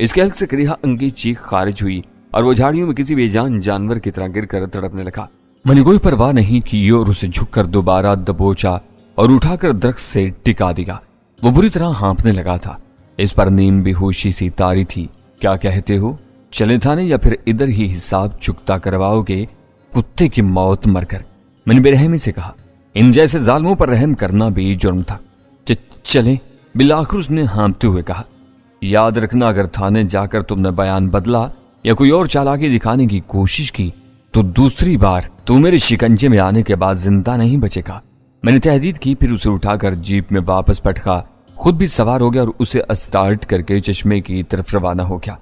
اس کے حلق سے کریہا انگی چیخ خارج ہوئی اور وہ جھاڑیوں میں کسی بے جان جانور کی طرح گر کر تڑپنے لگا۔ میں نے کوئی پرواہ نہیں کی اور اسے جھک کر دوبارہ دبوچا اور اٹھا کر درخت سے ٹکا دیا۔ وہ بری طرح ہانپنے لگا تھا۔ اس پر نیم بے ہوشی سی طاری تھی۔ کیا کہتے ہو؟ چلے تھانے یا پھر ادھر ہی حساب چکتا کرواؤ گے کتے کی موت مر کر؟ میں نے بے رحمی سے کہا۔ ان جیسے ظالموں پر رحم کرنا بھی جرم تھا۔ چلیں، بالآخر اس نے ہانپتے ہوئے کہا۔ یاد رکھنا اگر تھانے جا کر تم نے بیان بدلا یا کوئی اور چالاکی دکھانے کی کوشش کی تو دوسری بار تو میرے شکنجے میں آنے کے بعد زندہ نہیں بچے گا۔ میں نے تہدید کی، پھر اسے اٹھا کر جیپ میں واپس پٹکا، خود بھی سوار ہو گیا اور اسے اسٹارٹ کر کے چشمے کی طرف روانہ ہو گیا۔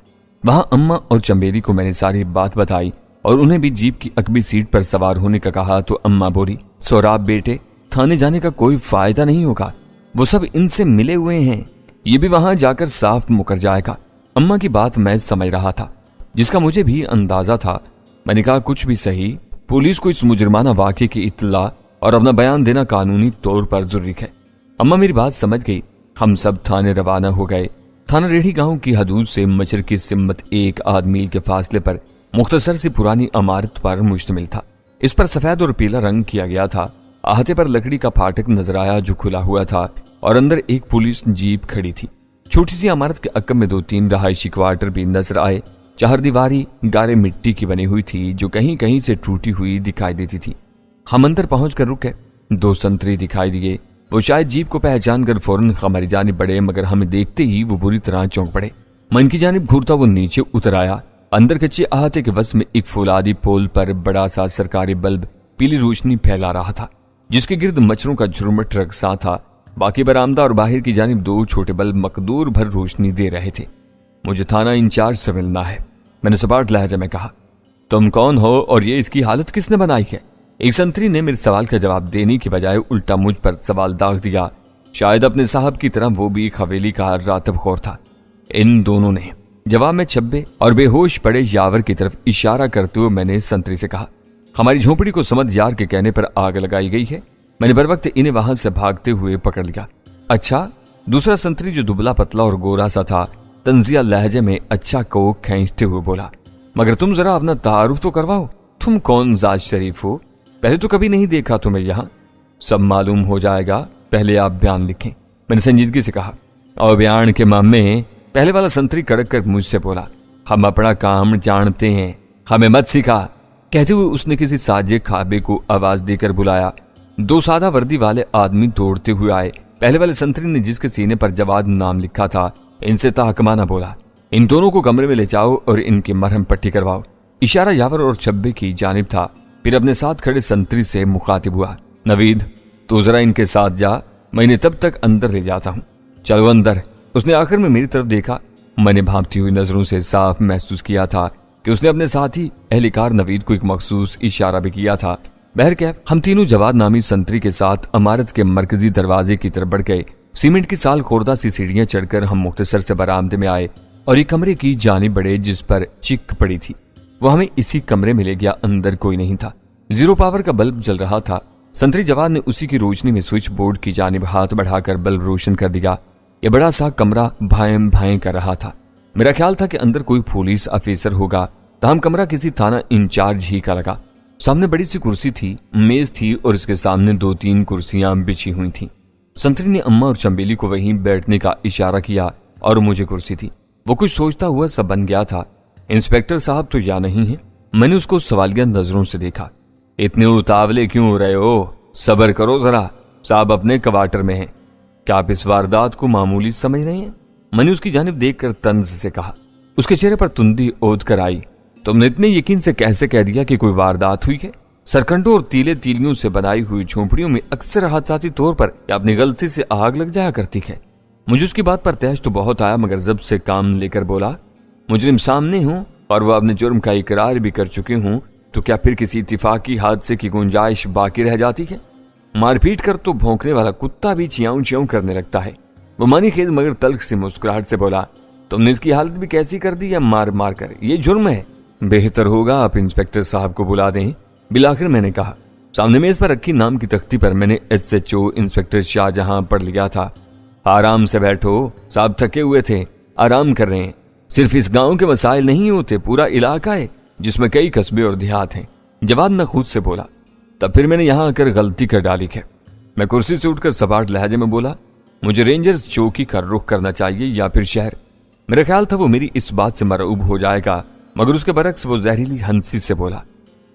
وہاں اماں اور چمبیلی کو میں نے ساری بات بتائی اور انہیں بھی جیپ کی عقبی سیٹ پر سوار ہونے کا کہا تو اماں بولی، سوراب بیٹے، تھانے جانے کا کوئی فائدہ نہیں ہوگا، وہ سب ان سے ملے ہوئے ہیں، یہ بھی وہاں جا کر صاف مکر جائے گا۔ اماں کی بات میں سمجھ رہا تھا، جس کا مجھے بھی اندازہ تھا۔ میں نے کہا کچھ بھی صحیح، پولیس کو اس مجرمانہ واقعے کی اطلاع اور اپنا بیان دینا قانونی طور پر ضروری ہے۔ اماں میری بات سمجھ گئی۔ ہم سب تھانے روانہ ہو گئے۔ تھانہ ریڑھی گاؤں کی حدود سے مشرقی سمت 1 میل کے فاصلے پر مختصر سی پرانی عمارت پر مشتمل تھا۔ اس پر سفید اور پیلا رنگ کیا گیا تھا۔ احاطے پر لکڑی کا پھاٹک نظر آیا جو کھلا ہوا تھا اور اندر ایک پولیس جیپ کھڑی تھی۔ چھوٹی سی عمارت کے عقب میں 2-3 رہائشی کوارٹر بھی نظر آئے۔ چہر دیواری گارے مٹی کی بنی ہوئی تھی جو کہیں کہیں سے ٹوٹی ہوئی دکھائی دیتی تھی۔ ہم اندر پہنچ کر رکے۔ 2 سنتری دکھائی دیے۔ وہ شاید جیپ کو پہچان کر فوراً ہماری جانب بڑھے، مگر ہمیں دیکھتے ہی وہ بری طرح چونک پڑے۔ میں ان کی جانب گھورتا وہ نیچے اتر آیا۔ اندر کچے احاطے کے وسط میں ایک فولادی پول پر بڑا سا سرکاری بلب پیلی روشنی پھیلا رہا تھا، جس کے گرد مچھروں کا جھرمٹ رقصاں تھا۔ باقی برآمدہ اور باہر کی جانب 2 چھوٹے بلب مقدور بھر روشنی دے رہے تھے۔ مجھے تھانہ انچارج سے ملنا ہے، میں نے سپاٹ لہجے میں کہا۔ تم کون ہو اور یہ اس کی حالت کس نے بنائی ہے؟ ایک سنتری نے میرے سوال کا جواب دینے کی بجائے الٹا مجھ پر سوال داغ دیا۔ شاید اپنے صاحب کی طرح وہ بھی ایک حویلی کا راتب خور تھا۔ ان دونوں نے جواب میں چبے اور بے ہوش پڑے یاور کی طرف اشارہ کرتے ہوئے میں نے سنتری سے کہا، ہماری جھونپڑی کو سمد یار کے کہنے پر آگ لگائی گئی ہے۔ میں نے بر وقت انہیں وہاں سے بھاگتے ہوئے پکڑ لیا۔ اچھا؟ دوسرا سنتری جو دبلا پتلا اور گورا سا تھا طنزیہ لہجے میں اچھا کو کھینچتے ہوئے بولا، مگر تم ذرا اپنا تعارف تو کرواؤ، تم کون ذات شریف ہو؟ پہلے تو کبھی نہیں دیکھا تمہیں یہاں۔ سب معلوم ہو جائے گا، پہلے آپ بیان لکھیں، میں نے سنجیدگی سے کہا۔ اور بیان کے مامے، پہلے والا سنتری کڑک کر مجھ سے بولا، ہم اپنا کام جانتے ہیں، ہمیں مت سکھا۔ کہتے ہوئے اس نے کسی ساجے کھابے کو آواز دے کر بلایا۔ 2 سادہ وردی والے آدمی دوڑتے ہوئے آئے۔ پہلے والے سنتری نے جس کے سینے پر جواد نام لکھا تھا ان سے تحکمانہ بولا، ان دونوں کو کمرے میں لے جاؤ اور ان کی مرہم پٹی کرواؤ۔ اشارہ یاور اور چبے کی جانب تھا۔ پھر اپنے ساتھ کھڑے سنتری سے مخاطب ہوا، نوید تو ذرا ان کے ساتھ جا، میں انہیں تب تک اندر لے جاتا ہوں۔ چلو اندر۔ اس نے آخر میں میری طرف دیکھا۔ میں نے بھانپتی ہوئی نظروں سے صاف محسوس کیا تھا کہ اس نے اپنے ساتھی اہلکار نوید کو ایک مخصوص اشارہ بھی کیا تھا۔ بہرکیف ہم تینوں جواد نامی سنتری کے ساتھ عمارت کے مرکزی دروازے کی طرف بڑھ گئے۔ سیمنٹ کی سال خوردہ سی سیڑھیاں چڑھ کر ہم مختصر سے برآمدے میں آئے اور ایک کمرے کی جانب بڑھے جس پر چک پڑی تھی۔ وہ ہمیں اسی کمرے میں لے گیا۔ اندر کوئی نہیں تھا۔ 0 پاور کا بلب جل رہا تھا۔ سنتری جواد نے اسی کی روشنی میں سوئچ بورڈ کی جانب ہاتھ بڑھا کر بلب روشن کر دیا۔ یہ بڑا سا کمرہ بھائیں بھائیں کر رہا تھا۔ میرا خیال تھا کہ اندر کوئی پولیس افیسر ہوگا، تاہم کمرہ کسی تھانہ انچارج ہی کا لگا۔ سامنے بڑی سی کرسی تھی، میز تھی اور اس کے سامنے 2-3 کرسیاں بچھی ہوئی تھیں۔ سنتری نے اماں اور چمبیلی کو وہیں بیٹھنے کا اشارہ کیا اور مجھے کرسی تھی۔ وہ کچھ سوچتا ہوا سا بن گیا تھا۔ انسپیکٹر صاحب تو یا نہیں ہیں؟ میں نے اس کو سوالیہ نظروں سے دیکھا۔ اتنے اتاولے کیوں ہو رہے ہو؟ صبر کرو ذرا، صاحب اپنے کوارٹر میں ہیں۔ کیا آپ اس واردات کو معمولی سمجھ رہے ہیں؟ میں نے اس کی جانب دیکھ کر طنز سے کہا۔ اس کے چہرے پر تندی اود کر آئی۔ تم نے اتنے یقین سے کیسے کہہ دیا کہ کوئی واردات ہوئی ہے؟ سرکنڈوں اور تیلے تیلیوں سے بنائی ہوئی جھونپڑیوں میں اکثر حادثاتی طور پر یا اپنی غلطی سے آگ لگ جایا کرتی ہے۔ مجھے اس کی بات پر تیش تو بہت آیا، مگر ضبط سے کام لے کر بولا، مجرم سامنے ہوں اور وہ اپنے جرم کا اقرار بھی کر چکے ہوں تو کیا پھر کسی اتفاقی حادثے کی گنجائش باقی رہ جاتی ہے؟ مار پیٹ کر تو بھونکنے والا کتا بھی چیاؤں چیاؤں کرنے لگتا ہے۔ وہ مانی خیز مگر تلخ سے مسکراہٹ سے بولا، تم نے اس کی حالت بھی کیسی کر دی ہے مار مار کر؟ یہ جرم ہے۔ بہتر ہوگا آپ انسپیکٹر صاحب کو بلا دیں، بالآخر میں نے کہا۔ سامنے میز پر رکھی نام کی تختی پر میں نے SHO انسپیکٹر شاہ جہاں پڑھ لیا تھا۔ آرام سے بیٹھو، صاحب تھکے ہوئے تھے، آرام کر رہے ہیں۔ صرف اس گاؤں کے مسائل نہیں ہوتے، پورا علاقہ ہے جس میں کئی قصبے اور دیہات ہیں۔ جواد نخود سے بولا۔ تب پھر میں نے یہاں آ کر غلطی کر ڈالی ہے۔ میں کرسی سے اٹھ کر سپاٹ لہجے میں بولا، مجھے رینجرز چوکی کا رخ کرنا چاہیے یا پھر شہر۔ میرا خیال تھا وہ میری اس بات سے مرعوب ہو جائے گا، مگر اس کے برعکس وہ زہریلی ہنسی سے بولا،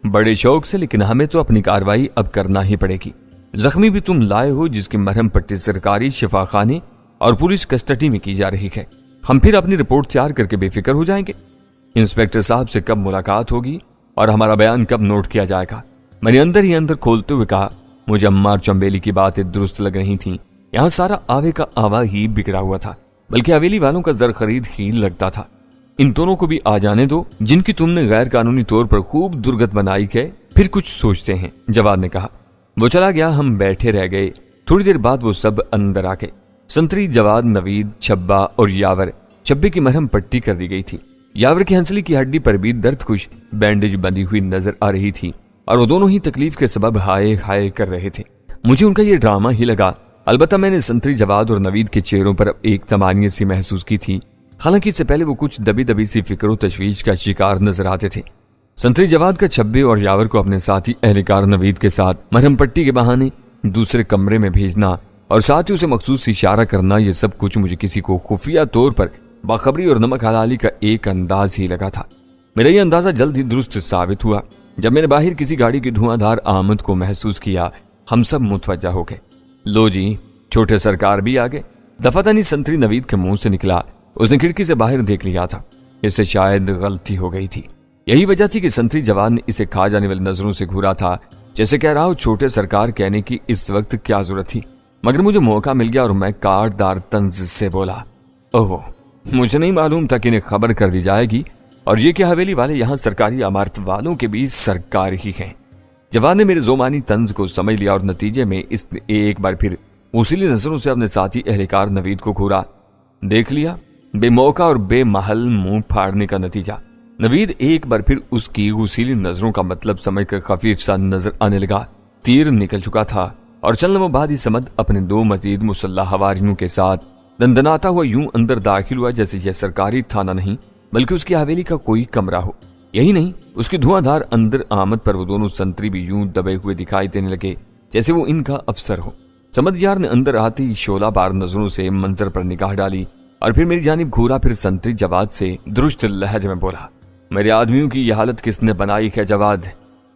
بڑے شوق سے، لیکن ہمیں تو اپنی کارروائی اب کرنا ہی پڑے گی۔ زخمی بھی تم لائے ہو جس کی مرہم پٹی سرکاری شفا خانے اور پولیس کسٹڈی میں کی جا رہی ہے۔ ہم پھر اپنی رپورٹ تیار کر کے بے فکر ہو جائیں گے۔ انسپیکٹر صاحب سے کب ملاقات ہوگی اور ہمارا بیان کب نوٹ کیا جائے گا؟ میں نے اندر ہی اندر کھولتے ہوئے کہا، مجھے عمار چنبیلی کی باتیں درست لگ رہی تھیں۔ یہاں سارا آوے کا آوا ہی بگڑا ہوا تھا، بلکہ حویلی والوں کا زر خرید ہی لگتا تھا۔ ان دونوں کو بھی آ جانے دو، جن کی تم نے غیر قانونی طور پر خوب درگت بنائی ہے، پھر کچھ سوچتے ہیں، جواد نے کہا۔ وہ چلا گیا، ہم بیٹھے رہ گئے۔ تھوڑی دیر بعد وہ سب اندر آ گئے۔ سنتری، جواد، نوید، چھبا اور یاور۔ چھبے کی مرہم پٹی کر دی گئی تھی۔ یاور کی ہنسلی کی ہڈی پر بھی درد خوش بینڈیج بندھی ہوئی نظر آ رہی تھی اور وہ دونوں ہی تکلیف کے سبب ہائے ہائے کر رہے تھے۔ مجھے ان کا یہ ڈرامہ ہی لگا، البتہ میں نے سنتری، جواد اور نوید کے چہروں پر ایک طمانینت سی محسوس کی تھی، حالانکہ اس سے پہلے وہ کچھ دبی دبی سی فکر و تشویش کا شکار نظر آتے تھے۔ سنتری جواد کا چھبے اور یاور کو اپنے ساتھی اہلکار نوید کے ساتھ مرہم پٹی کے بہانے دوسرے کمرے میں بھیجنا اور ساتھ ہی اسے مخصوص اشارہ کرنا، یہ سب کچھ مجھے کسی کو خفیہ طور پر باخبری اور نمک حلالی کا ایک انداز ہی لگا تھا۔ میرا یہ اندازہ جلد ہی درست ثابت ہوا جب میں نے باہر کسی گاڑی کی دھواں دھار آمد کو محسوس کیا۔ ہم سب متوجہ ہو گئے۔ لو جی، چھوٹے سرکار بھی آ گئے، دفعہ سنتری نوید کے منہ سے نکلا۔ اس نے کھڑکی سے باہر دیکھ لیا تھا، اس سے شاید غلطی ہو گئی تھی۔ یہی وجہ تھی کہ سنتری جواد نے اسے کھا جانے والی نظروں سے گھورا تھا، جیسے کہہ رہا ہو چھوٹے سرکار کہنے کی اس وقت کیا ضرورت تھی۔ مگر مجھے موقع مل گیا اور میں کاٹ دار طنز سے بولا، اوہ، مجھے نہیں معلوم تھا کہ انہیں خبر کر دی جائے گی، اور یہ کہ حویلی والے یہاں سرکاری عمارت والوں کے بھی سرکار ہی ہیں۔ جواد نے میرے زومانی طنز کو سمجھ لیا اور نتیجے میں اس نے ایک بار پھر اصیلی نظروں سے اپنے ساتھی اہلکار نوید کو گھورا۔ دیکھ لیا، بے موقع اور بے محل منہ پھاڑنے کا نتیجہ۔ نوید ایک بار پھر اس کی اصیلی نظروں کا مطلب سمجھ کر خفیف سا نظر آنے لگا۔ تیر نکل چکا تھا اور چند لمحوں بعد ہی سمد اپنے دو مزید مسلح حواریوں کے ساتھ دندناتا ہوا یوں اندر داخل ہوا جیسے یہ سرکاری تھانہ نہیں بلکہ اس کی حویلی کا کوئی کمرہ ہو۔ یہی نہیں، اس کی دھواں دھار اندر آمد پر وہ دونوں سنتری بھی یوں دبے ہوئے دکھائی دینے لگے جیسے وہ ان کا افسر ہو۔ سمد یار نے اندر آتی شعلہ بار نظروں سے منظر پر نگاہ ڈالی اور پھر میری جانب گھورا، پھر سنتری جواد سے درست لہجے میں بولا، میرے آدمیوں کی یہ حالت کس نے بنائی ہے جواد؟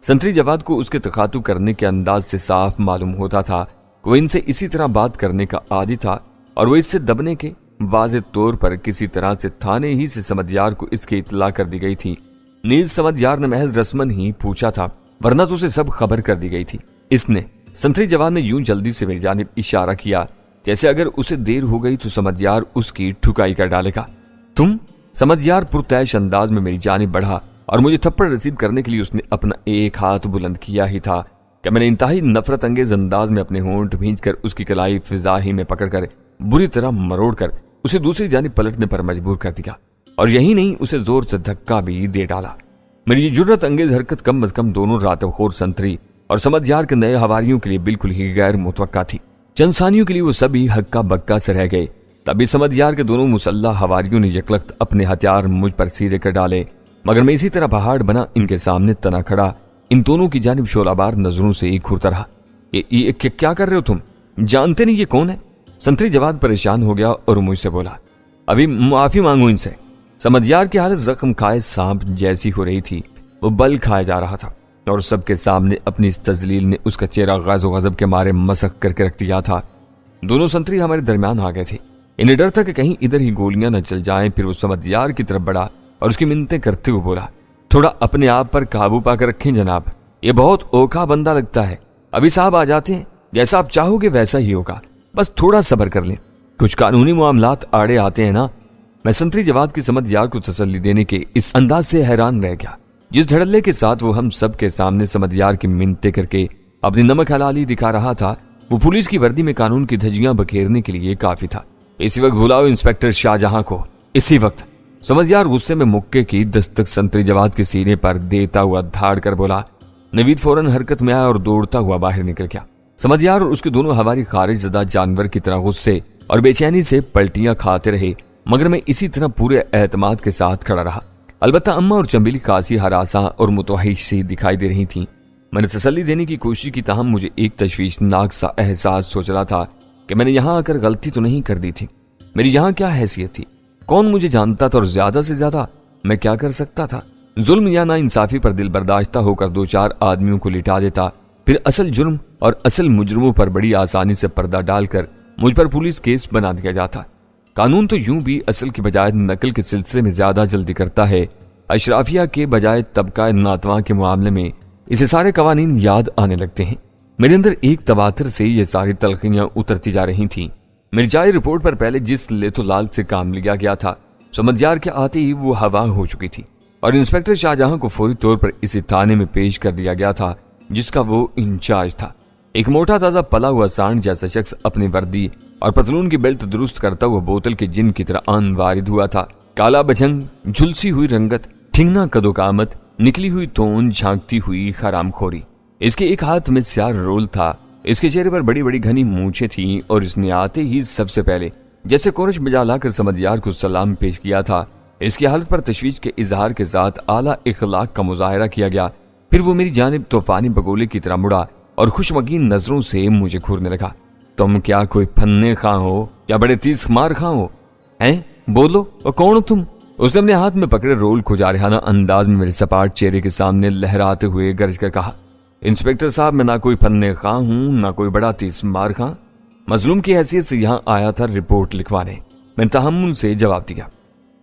سنتری جواد کو اس کے تخاطب کرنے کے انداز سے صاف معلوم ہوتا تھا کہ وہ ان سے اسی طرح بات کرنے کا عادی تھا، اور وہ اس سے دبنے کے واضح طور پر کسی طرح سے تھانے ہی سے سمدیار کو اس کی اطلاع کر دی گئی تھی۔ نیز سمدیار نے محض رسمن ہی پوچھا تھا، ورنہ تو اسے سب خبر کر دی گئی تھی۔ اس نے سنتری جواد نے یوں جلدی سے میری جانب اشارہ کیا جیسے اگر اسے دیر ہو گئی تو سمدیار اس کی ٹھکائی کر ڈالے گا۔ تم؟ سمدیار پرتعش انداز میں میری جانب بڑھا اور مجھے تھپڑ رسید کرنے کے لیے اس نے اپنا ایک ہاتھ بلند کیا ہی تھا کہ میں نے انتہائی نفرت انگیز انداز میں اپنے ہونٹ بھینچ کر اس کی کلائی فضا ہی میں پکڑ کر بری طرح مروڑ کر اسے دوسری جانب پلٹنے پر مجبور کر دیا، اور یہی نہیں، اسے زور سے دھکا بھی دے ڈالا۔ میری یہ جرت انگیز حرکت کم از کم دونوں راتب خور سنتری اور سمدیار کے نئے حواریوں کے لیے بالکل ہی غیر متوقع تھی۔ چند ثانیوں کے لیے وہ سبھی ہکا بکا سے رہ گئے، تبھی سمدیار کے دونوں مسلح حواریوں نے یکلخت اپنے ہتھیار مجھ پر سیدھے کر ڈالے، مگر میں اسی طرح پہاڑ بنا ان کے سامنے تنا کھڑا ان دونوں کی جانب شعلہ بار نظروں سے ہی گھورتا رہا۔ یہ کیا کر رہے ہو تم؟ جانتے نہیں یہ کون ہے؟ سنتری جواد پریشان ہو گیا اور مجھ سے بولا، ابھی معافی مانگو ان سے۔ سمدیار کی حالت زخم کھائے سانپ جیسی ہو رہی تھی، وہ بل کھایا جا رہا تھا اور سب کے سامنے اپنی اس تذلیل نے اس کا چہرہ غیظ و غضب کے مارے مسخ کر کے رکھ دیا تھا۔ دونوں سنتری ہمارے درمیان آ گئے تھے، انہیں ڈر تھا کہ کہیں ادھر ہی گولیاں نہ چل جائیں۔ پھر وہ سمدیار کی طرف بڑھا اور اس کی منتیں کرتے ہوئے بولا، تھوڑا اپنے آپ پر قابو پا کر رکھیں جناب، یہ بہت اوکھا بندہ لگتا ہے۔ ابھی صاحب آ جاتے ہیں، جیسا آپ چاہو گے ویسا ہی ہوگا، بس تھوڑا صبر کر لیں، کچھ قانونی معاملات آڑے آتے ہیں نا۔ میں سنتری جواد کی سمدیار کو تسلی دینے کے اس انداز سے حیران رہ گیا جس دھڑلے کے ساتھ وہ ہم سب کے سامنے سمدیار کی منتیں کر کے اپنی نمک حلالی دکھا رہا تھا۔ وہ پولیس کی وردی میں قانون کی دھجیاں بکھیرنے کے لیے کافی تھا۔ اسی وقت بلاؤ انسپیکٹر شاہ جہاں کو، اسی وقت۔ سمدیار غصے میں مکے کی دستک سنتری جواد کے سینے پر دیتا ہوا دھاڑ کر بولا۔ نوید فوراً حرکت میں آیا اور دوڑتا ہوا باہر نکل گیا۔ سمدیار اور اس کے دونوں حواری خارج زدہ جانور کی طرح غصے اور بے چینی سے پلٹیاں کھاتے رہے، مگر میں اسی طرح پورے اعتماد کے ساتھ کھڑا رہا۔ البتہ اماں اور چنبیلی خاصی ہراساں اور متوحش سی دکھائی دے رہی تھیں۔ میں نے تسلی دینے کی کوشش کی، تاہم مجھے ایک تشویشناک سا احساس سوچ رہا تھا کہ میں نے یہاں آ کر غلطی تو نہیں کر دی تھی۔ میری یہاں کیا حیثیت تھی؟ کون مجھے جانتا تھا؟ اور زیادہ سے زیادہ میں کیا کر سکتا تھا؟ ظلم یا نا انصافی پر دل برداشتہ ہو کر 2-4 آدمیوں کو لٹا دیتا، پھر اصل جرم اور اصل مجرموں پر بڑی آسانی سے پردہ ڈال کر مجھ پر پولیس کیس بنا دیا جاتا۔ قانون تو یوں بھی اصل کی بجائے نقل کے سلسلے میں زیادہ جلدی کرتا ہے۔ اشرافیہ کے بجائے طبقہ ناتواں کے معاملے میں اسے سارے قوانین یاد آنے لگتے ہیں۔ میرے اندر ایک تواتر سے یہ ساری تلخیاں اترتی جا رہی تھیں۔ مرجائی رپورٹ پر پہلے جس لیت و لال سے کام لیا گیا تھا، سمجھیار کے آتے ہی وہ ہوا ہو چکی تھی اور انسپکٹر شاہجہاں کو فوری طور پر اسی تھانے میں پیش کر دیا گیا تھا جس کا وہ انچارج تھا۔ ایک موٹا تازہ پلا ہوا سانڈ جیسا شخص اپنی وردی اور پتلون کی بیلٹ درست کرتا ہوا بوتل کے جن کی طرح آن وارد ہوا تھا۔ کالا بجھنگ، جھلسی ہوئی رنگت، ٹھنگنا قد و قامت، نکلی ہوئی تون، جھانکتی ہوئی حرام خوری۔ اس کے ایک ہاتھ میں سیاہ رول تھا، اس کے چہرے پر بڑی بڑی گھنی مونچھیں تھیں اور اس نے آتے ہی سب سے پہلے جیسے کورش بجا لا کر سمجھیار کو سلام پیش کیا تھا۔ اس کی حالت پر تشویش کے اظہار کے ساتھ اعلیٰ اخلاق کا مظاہرہ کیا گیا۔ پھر وہ میری جانب طوفانی بگولے کی طرح مڑا اور خوشمگین نظروں سے مجھے گھورنے لگا۔ تم کیا کوئی پھنے خواہ ہو یا بڑے تیز خمار خواہ ہو؟ ہیں؟ بولو، اور کون ہو تم؟ اس نے اپنے ہاتھ میں پکڑے رول کو جارحانہ انداز میں میرے سپاٹ چہرے کے سامنے لہراتے ہوئے گرج کر کہا، انسپکٹر صاحب، میں نہ کوئی پھنے خواہ ہوں نہ کوئی بڑا تیز خمار خواہ۔ مظلوم کی حیثیت سے یہاں آیا تھا رپورٹ لکھوانے۔ میں تحمل سے جواب دیا۔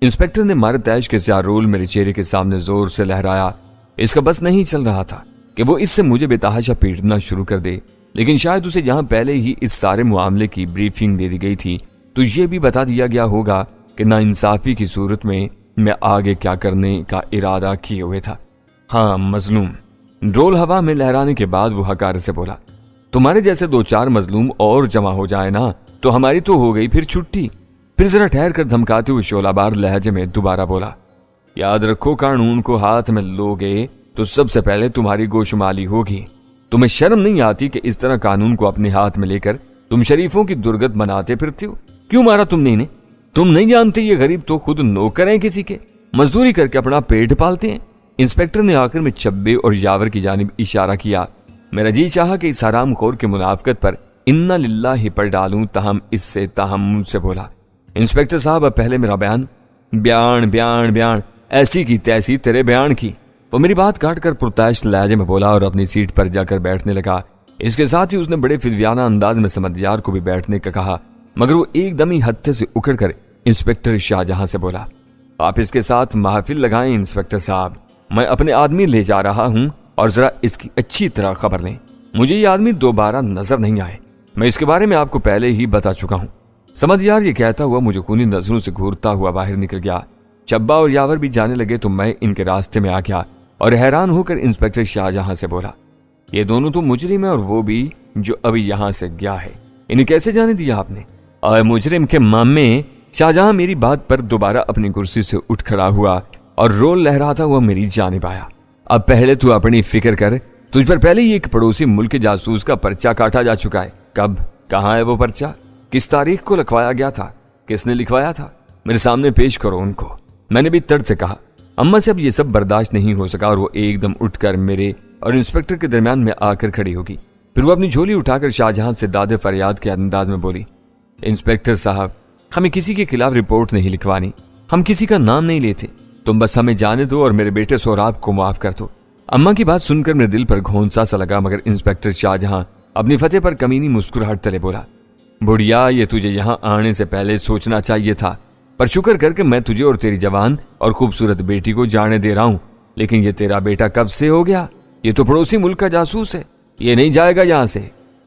انسپکٹر نے مارے تیش کے سیاہ رول میرے چہرے کے سامنے زور سے لہرایا۔ اس کا بس نہیں چل رہا تھا کہ وہ اس سے مجھے بے تحاشا پیٹنا شروع کر دے، لیکن شاید اسے جہاں پہلے ہی اس سارے معاملے کی بریفنگ دے دی گئی تھی تو یہ بھی بتا دیا گیا ہوگا کہ ناانصافی کی صورت میں آگے کیا کرنے کا ارادہ کیے ہوئے تھا۔ ہاں مظلوم، رول ہوا میں لہرانے کے بعد وہ حقارت سے بولا، تمہارے جیسے 2-4 مظلوم اور جمع ہو جائے نا تو ہماری تو ہو گئی پھر چھٹی۔ پھر ذرا ٹھہر کر دھمکاتے ہوئے شعلہ بار لہجے میں دوبارہ بولا، یاد رکھو قانون کو ہاتھ میں لوگے تو سب سے پہلے تمہاری گوشمالی ہوگی۔ تمہیں شرم نہیں آتی کہ اس طرح قانون کو اپنے ہاتھ میں لے کر تم شریفوں کی درگت بناتے پھرتے ہو؟ کیوں مارا تم نے انہیں؟ تم نہیں جانتے یہ غریب تو خود نوکر ہیں کسی کے، مزدوری کر کے اپنا پیٹ پالتے ہیں۔ انسپکٹر نے آخر میں چبے اور یاور کی جانب اشارہ کیا۔ میرا جی چاہا کہ اس حرام خور کے منافقت پر انا للہ پڑھ ڈالوں، تاہم اس سے تحمل سے بولا، انسپکٹر صاحب اب پہلے میرا بیان ایسی کی تیسی تیرے بیان کی۔ وہ میری بات کاٹ کر پرتعش لہجے میں بولا اور اپنی سیٹ پر جا کر بیٹھنے لگا۔ اس کے ساتھ ہی اس نے بڑے فضویانہ انداز میں سمجھیار کو بھی بیٹھنے کا کہا، مگر وہ ایک دم ہی ہتھے سے اکڑ کر انسپکٹر شاہجہاں سے بولا، آپ اس کے ساتھ محفل لگائیں انسپکٹر صاحب، میں اپنے آدمی لے جا رہا ہوں اور ذرا اس کی اچھی طرح خبر لیں، مجھے یہ آدمی دوبارہ نظر نہیں آئے، میں اس کے بارے میں آپ کو پہلے ہی بتا چکا ہوں۔ سمجھیار یہ کہتا ہوا مجھے خونی نظروں سے گھورتا ہوا باہر نکل گیا۔ چبا اور یاور بھی جانے لگے تو میں ان کے راستے میں آ گیا اور حیران ہو کر انسپکٹر شاہجہاں سے بولا، یہ دونوں تو مجرم ہیں اور وہ بھی جو ابھی یہاں سے گیا ہے، انہیں کیسے جانے دیا آپ نے؟ اور مجرم کے مامے شاہجہاں میری بات پر دوبارہ اپنی کرسی سے اٹھ کھڑا ہوا اور رول لہراتا ہوا میری جانب آیا۔ اب پہلے تو اپنی فکر کر، تجھ پر پہلے ہی ایک پڑوسی ملک کے جاسوس کا پرچہ کاٹا جا چکا ہے۔ کب؟ کہاں ہے وہ پرچہ؟ کس تاریخ کو لکھوایا گیا تھا؟ کس نے لکھوایا تھا؟ میرے سامنے پیش کرو ان کو۔ میں نے بھی ترد سے کہا۔ اماں سے اب یہ سب برداشت نہیں ہو سکا اور وہ ایک دم اٹھ کر میرے اور انسپکٹر کے درمیان میں آ کر کھڑی ہوگی۔ پھر وہ اپنی جھولی اٹھا کر شاہجہاں سے داد فریاد کے انداز میں بولی، انسپکٹر صاحب، ہمیں کسی کے خلاف رپورٹ نہیں لکھوانی، ہم کسی کا نام نہیں لیتے، تم بس ہمیں جانے دو اور میرے بیٹے سہراب کو معاف کر دو۔ اماں کی بات سن کر میرے دل پر گھونسا سا لگا، مگر انسپکٹر شاہجہاں اپنی فتح پر کمینی مسکراہٹ تلے بولا، بڑھیا، یہ تجھے یہاں آنے سے پہلے سوچنا چاہیے تھا، پر شکر کر کے میں تجھے اور تیری جوان اور خوبصورت بیٹی کو جانے دے رہا ہوں، لیکن یہ تیرا بیٹا کب سے ہو گیا؟ یہ تو پڑوسی ملک کا جاسوس ہے، یہ نہیں جائے گا یہاں سے۔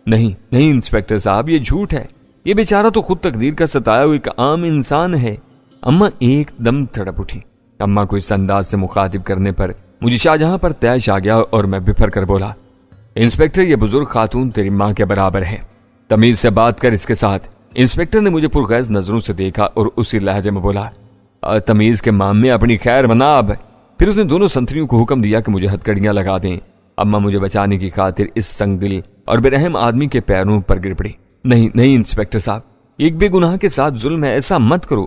نہیں انسپکٹر صاحب، یہ جھوٹ ہے، یہ بیچارہ تو خود تقدیر کا ستایا ہوا ایک عام انسان ہے۔ اماں ایک دم تڑپ اٹھی۔ اماں کو اس انداز سے مخاطب کرنے پر مجھے شاہجہاں پر طیش آ گیا اور میں بفر کر بولا، انسپکٹر، یہ بزرگ خاتون تیری ماں کے برابر ہے، تمیز سے بات کر اس کے ساتھ۔ انسپکٹر نے مجھے پرغیظ نظروں سے دیکھا اور اسی لہجے میں بولا، تمیز کے معاملے اپنی خیر بنا اب۔ پھر اس نے دونوں سنتریوں کو حکم دیا کہ مجھے ہتھکڑیاں لگا دیں۔ اماں مجھے بچانے کی خاطر اس سنگ دل اور بے رحم آدمی کے پیروں پر گر پڑی۔ نہیں انسپکٹر صاحب، ایک بے گناہ کے ساتھ ظلم ہے، ایسا مت کرو۔